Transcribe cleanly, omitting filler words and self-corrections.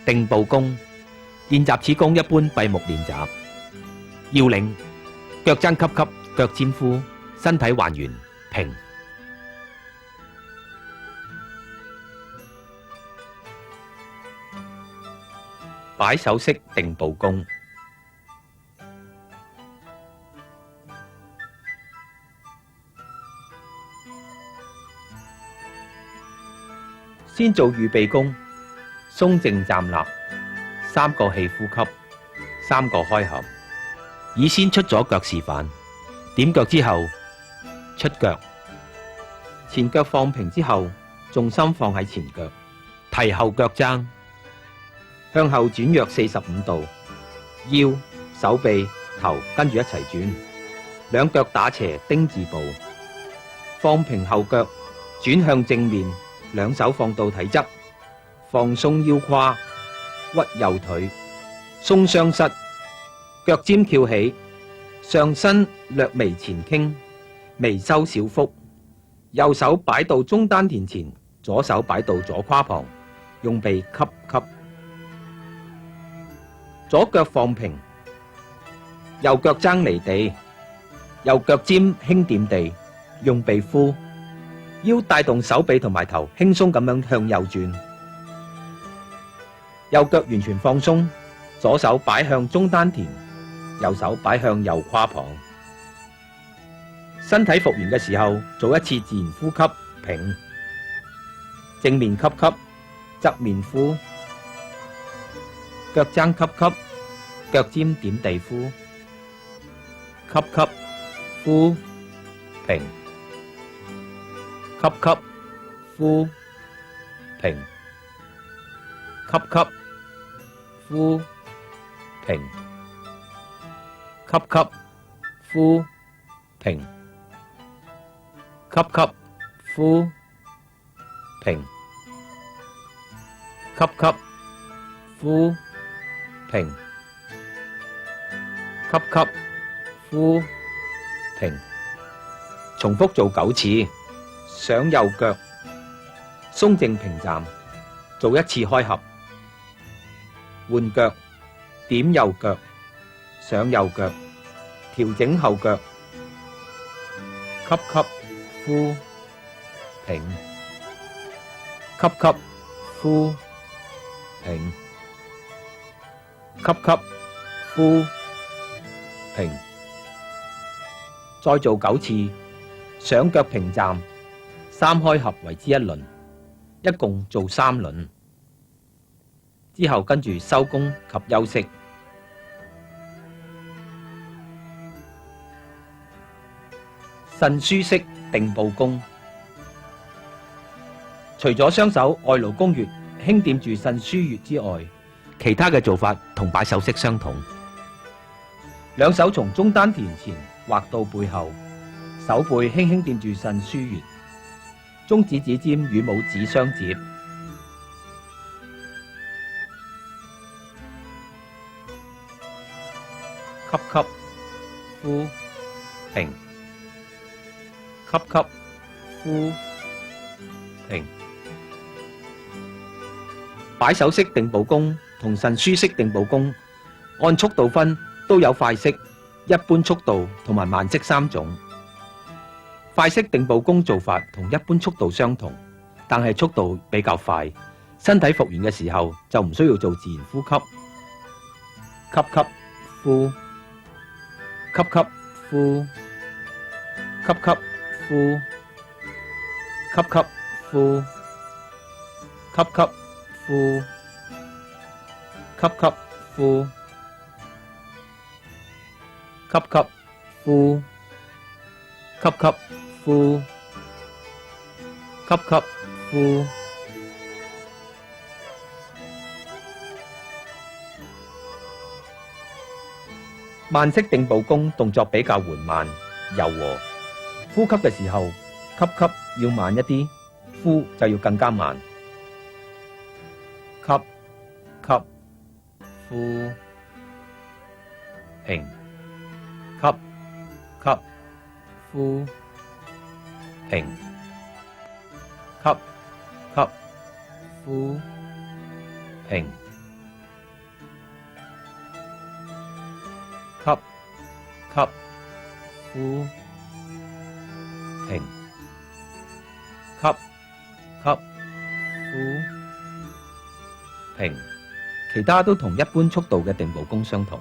定步弓，練習此弓一般閉目練習。要領：腳踭吸吸，腳尖呼，身體還原平。擺手式定步弓。先做預備弓，鬆靜站立，3個氣呼吸，3個開合。以先出左腳示範，點腳之後出腳，前腳放平之後，重心放喺前腳，提後腳踭，向後轉約45度，腰、手臂、頭跟住一齊轉，兩腳打斜丁字步，放平後腳，轉向正面，兩手放到體側，放鬆腰胯，屈右腿，鬆雙膝，腳尖翹起，上身略微前傾，微收小腹，右手擺到中丹田前，左手擺到左胯旁，用鼻吸吸。左腳放平，右腳踭離地，右腳尖輕掂地，用鼻呼，腰帶動手臂同埋頭輕鬆咁樣向右轉，右腳完全放鬆，左手擺向中丹田，右手擺向右胯旁。身體復原嘅時候，做一次自然呼吸，平，正面吸吸，側面呼，腳踭吸吸，腳尖點地呼，吸吸，呼，平，吸吸，呼，平，吸吸，呼，平，吸吸，呼，平，吸吸，呼，平，吸吸，呼，平，吸吸，呼，平。重複做9次。上右腳，鬆靜平站，做一次開合。換腳，點右腳，上右腳，調整後腳，吸吸，呼，平，吸吸，呼，平，吸吸，呼，平。再做9次，上腳平站，3開合為之1輪，一共做3輪。之後跟住收工及休息。腎腧式定步弓，除咗雙手外勞弓穴輕掂住腎腧穴之外，其他嘅做法同擺手式相同。兩手從中丹田前劃到背後，手背輕輕掂住腎腧穴，中指指尖與拇指相接。吸吸，呼，平，吸吸，呼，平。擺手式定步弓同腎腧式定步弓按速度分都有快式、一般速度同埋慢式3種。快式定步弓做法同一般速度相同，但係速度比較快，身體復原嘅時候就唔需要做自然呼吸。吸吸，呼，吸吸，呼，吸吸，呼，吸吸，呼，吸吸，呼，吸吸，呼，吸吸，呼，吸吸，呼，吸吸，呼。慢式定步弓動作比較緩慢、柔和，呼吸嘅時候吸吸要慢一啲，呼就要更加慢。吸吸，呼，平，吸吸，呼，平，吸吸，呼，平，吸吸呼停，吸吸呼停，其他都同一般速度嘅定步功相同。